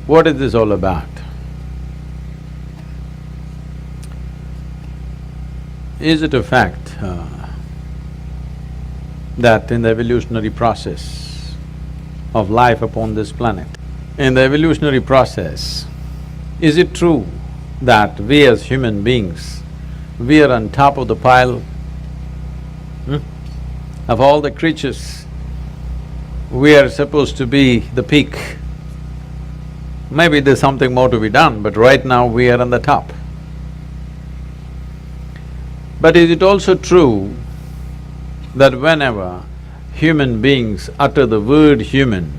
What is this all about? Is it a fact that in the evolutionary process of life upon this planet, in the evolutionary process, is it true that we as human beings, we are on top of the pile? Of all the creatures, we are supposed to be the peak. Maybe there's something more to be done, but right now we are on the top. But is it also true that whenever human beings utter the word human,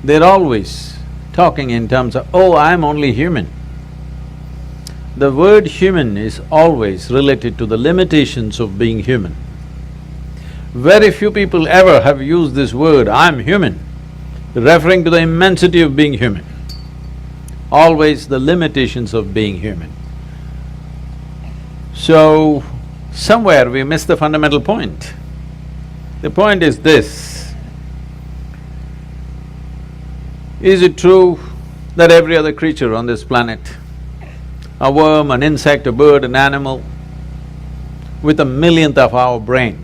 they're always talking in terms of, oh, I'm only human. The word human is always related to the limitations of being human. Very few people ever have used this word, I'm human, referring to the immensity of being human. Always the limitations of being human. So, somewhere we miss the fundamental point. The point is this: is it true that every other creature on this planet, a worm, an insect, a bird, an animal, with a millionth of our brain,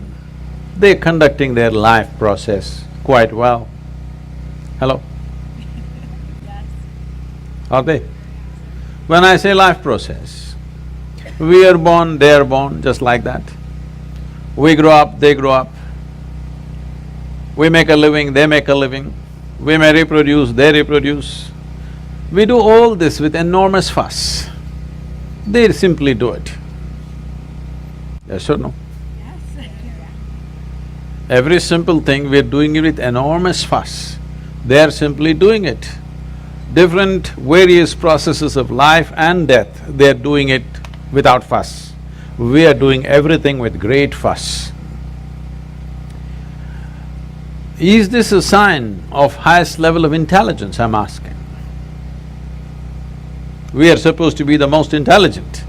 they're conducting their life process quite well? Hello? Yes. Are they? When I say life process, we are born, they are born, just like that. We grow up, they grow up. We make a living, they make a living. We may reproduce, they reproduce. We do all this with enormous fuss. They simply do it. Yes or no? Yes. Every simple thing, we're doing it with enormous fuss. They're simply doing it. Different various processes of life and death, they're doing it without fuss. We are doing everything with great fuss. Is this a sign of highest level of intelligence, I'm asking? We are supposed to be the most intelligent,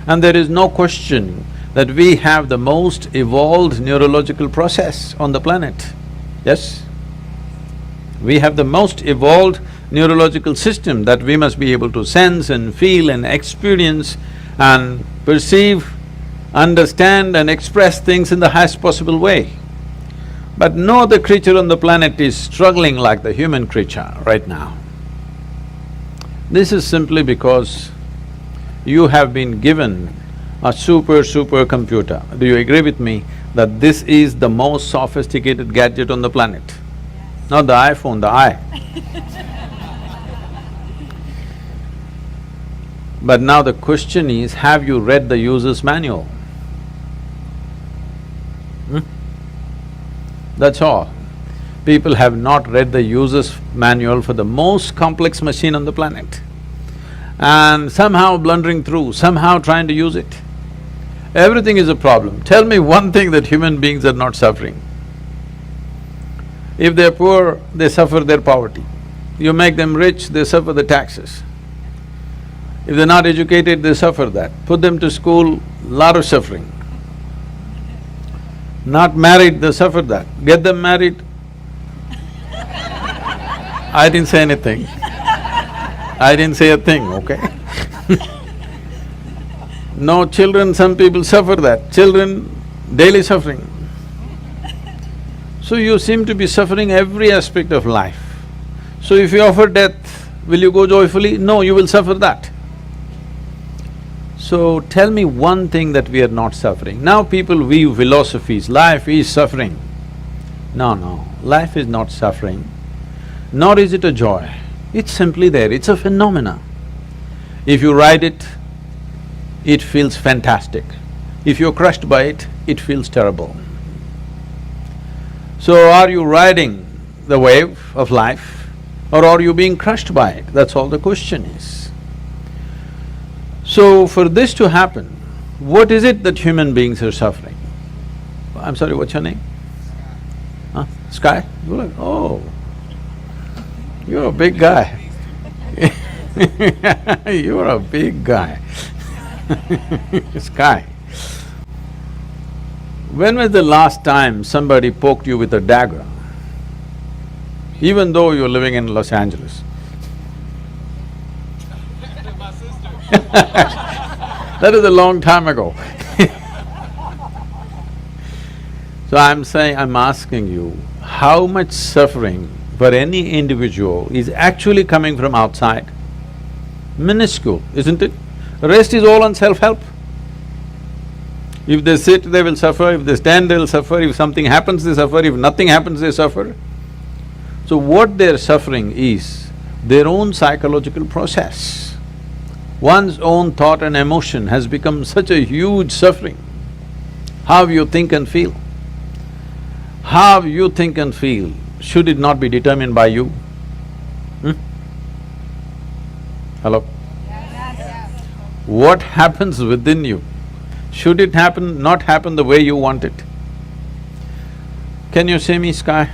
and there is no question that we have the most evolved neurological process on the planet, yes? We have the most evolved neurological system that we must be able to sense and feel and experience and perceive, understand and express things in the highest possible way. But no other creature on the planet is struggling like the human creature right now. This is simply because you have been given a super computer. Do you agree with me that this is the most sophisticated gadget on the planet? Yes. Not the iPhone, the eye. But now the question is, have you read the user's manual? That's all. People have not read the user's manual for the most complex machine on the planet and somehow blundering through, somehow trying to use it. Everything is a problem. Tell me one thing that human beings are not suffering. If they're poor, they suffer their poverty. You make them rich, they suffer the taxes. If they're not educated, they suffer that. Put them to school, lot of suffering. Not married, they suffer that. Get them married. I didn't say anything. I didn't say a thing, okay? No children, some people suffer that. Children, daily suffering. So you seem to be suffering every aspect of life. So if you offer death, will you go joyfully? No, you will suffer that. So tell me one thing that we are not suffering. Now people weave philosophies, life is suffering. No, life is not suffering, nor is it a joy. It's simply there, it's a phenomena. If you ride it, it feels fantastic. If you're crushed by it, it feels terrible. So are you riding the wave of life or are you being crushed by it? That's all the question is. So for this to happen, what is it that human beings are suffering? I'm sorry, what's your name? Huh? Sky? You're like, oh, you're a big guy. You're a big guy. Sky. When was the last time somebody poked you with a dagger? Even though you're living in Los Angeles, That is a long time ago. So I'm asking you, how much suffering for any individual is actually coming from outside? Minuscule, isn't it? The rest is all on self-help. If they sit, they will suffer, if they stand, they will suffer, if something happens, they suffer, if nothing happens, they suffer. So what they're suffering is their own psychological process. One's own thought and emotion has become such a huge suffering. How you think and feel. How you think and feel, should it not be determined by you? Hello? What happens within you, should it not happen the way you want it? Can you see me, Sky?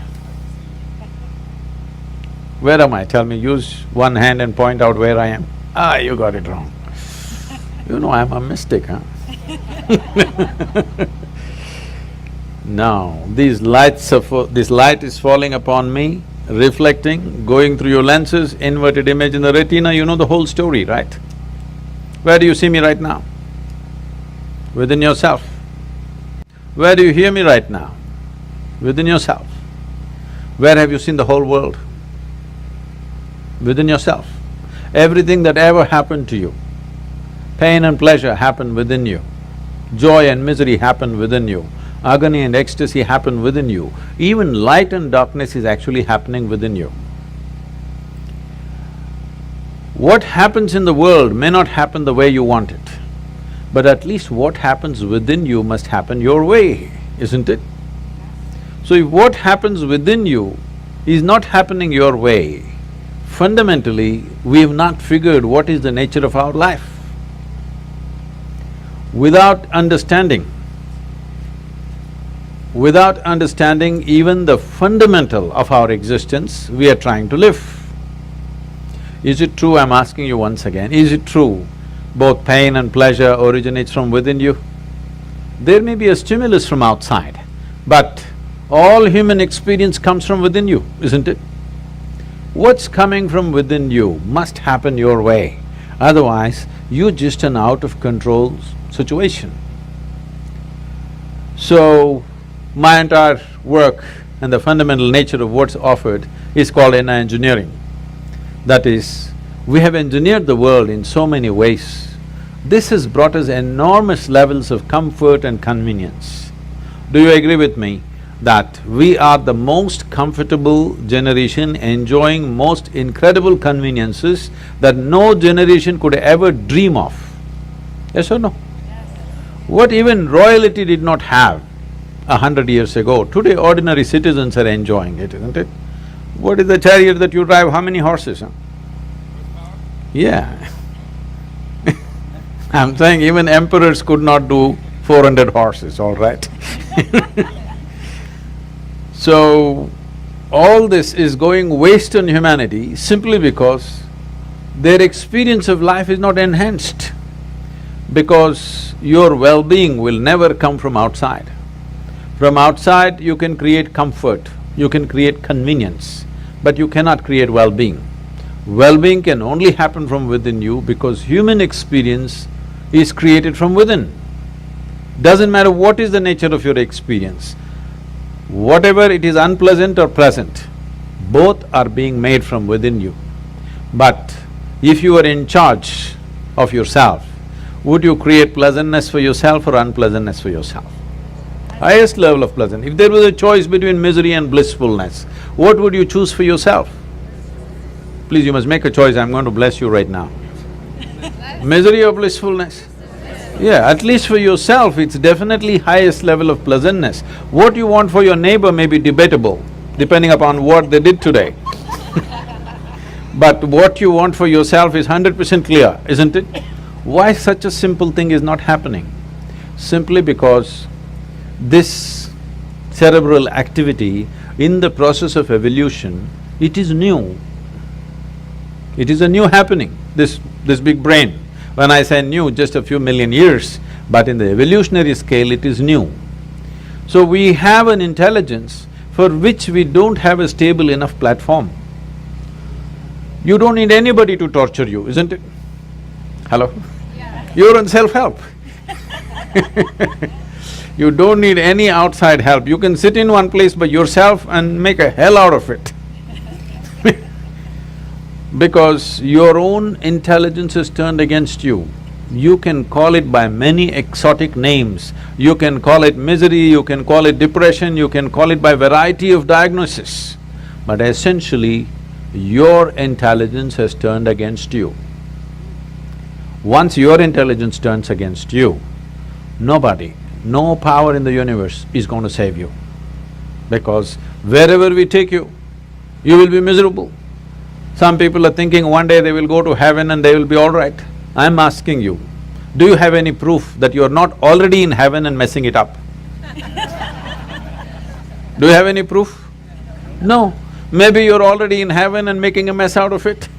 Where am I? Tell me, use one hand and point out where I am. Ah, you got it wrong. You know I'm a mystic, huh? Now, this light is falling upon me, reflecting, going through your lenses, inverted image in the retina, you know the whole story, right? Where do you see me right now? Within yourself. Where do you hear me right now? Within yourself. Where have you seen the whole world? Within yourself. Everything that ever happened to you, pain and pleasure happened within you, joy and misery happened within you, agony and ecstasy happen within you, even light and darkness is actually happening within you. What happens in the world may not happen the way you want it, but at least what happens within you must happen your way, isn't it? So if what happens within you is not happening your way, fundamentally, we have not figured what is the nature of our life. Without understanding even the fundamental of our existence, we are trying to live. Is it true, I'm asking you once again, is it true both pain and pleasure originates from within you? There may be a stimulus from outside, but all human experience comes from within you, isn't it? What's coming from within you must happen your way, otherwise you're just an out-of-control situation. So, my entire work and the fundamental nature of what's offered is called inner engineering. That is, we have engineered the world in so many ways. This has brought us enormous levels of comfort and convenience. Do you agree with me that we are the most comfortable generation enjoying most incredible conveniences that no generation could ever dream of? Yes or no? What even royalty did not have 100 years ago, today ordinary citizens are enjoying it, isn't it? What is the chariot that you drive, how many horses, huh? Yeah. I'm saying even emperors could not do 400 horses, all right? So, all this is going waste on humanity simply because their experience of life is not enhanced. Because your well-being will never come from outside. From outside, you can create comfort, you can create convenience, but you cannot create well-being. Well-being can only happen from within you because human experience is created from within. Doesn't matter what is the nature of your experience, whatever it is unpleasant or pleasant, both are being made from within you. But if you are in charge of yourself, would you create pleasantness for yourself or unpleasantness for yourself? Highest level of pleasant. If there was a choice between misery and blissfulness, what would you choose for yourself? Please, you must make a choice, I'm going to bless you right now. Misery or blissfulness? Yeah, at least for yourself, it's definitely highest level of pleasantness. What you want for your neighbor may be debatable, depending upon what they did today. But what you want for yourself is 100% clear, isn't it? Why such a simple thing is not happening? Simply because this cerebral activity in the process of evolution, it is new. It is a new happening, this big brain. When I say new, just a few million years, but in the evolutionary scale, it is new. So we have an intelligence for which we don't have a stable enough platform. You don't need anybody to torture you, isn't it? Hello? Yeah. You're in self-help. You don't need any outside help. You can sit in one place by yourself and make a hell out of it. Because your own intelligence is turned against you. You can call it by many exotic names. You can call it misery, you can call it depression, you can call it by variety of diagnosis. But essentially, your intelligence has turned against you. Once your intelligence turns against you, nobody, no power in the universe is going to save you. Because wherever we take you, you will be miserable. Some people are thinking one day they will go to heaven and they will be all right. I'm asking you, do you have any proof that you're not already in heaven and messing it up? Do you have any proof? No. Maybe you're already in heaven and making a mess out of it.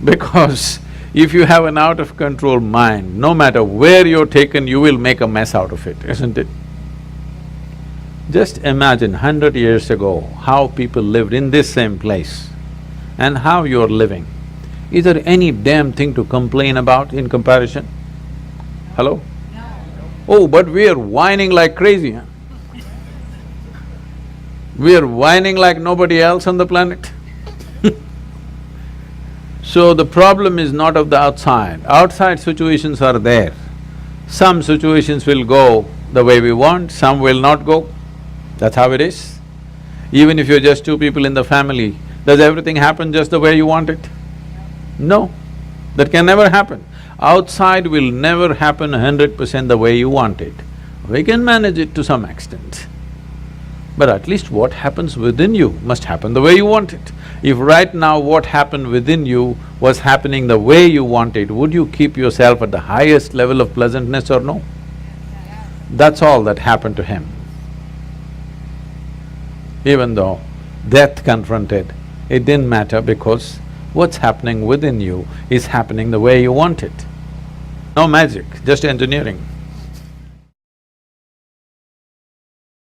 Because if you have an out-of-control mind, no matter where you're taken, you will make a mess out of it, isn't it? Just imagine 100 years ago, how people lived in this same place and how you're living. Is there any damn thing to complain about in comparison? Hello? No. Oh, but we are whining like crazy, huh? We are whining like nobody else on the planet. So the problem is not of the outside. Outside situations are there. Some situations will go the way we want, some will not go. That's how it is. Even if you're just two people in the family, does everything happen just the way you want it? No, that can never happen. Outside will never happen 100% the way you want it. We can manage it to some extent. But at least what happens within you must happen the way you want it. If right now what happened within you was happening the way you want it, would you keep yourself at the highest level of pleasantness or no? That's all that happened to him. Even though death confronted, it didn't matter because what's happening within you is happening the way you want it. No magic, just engineering.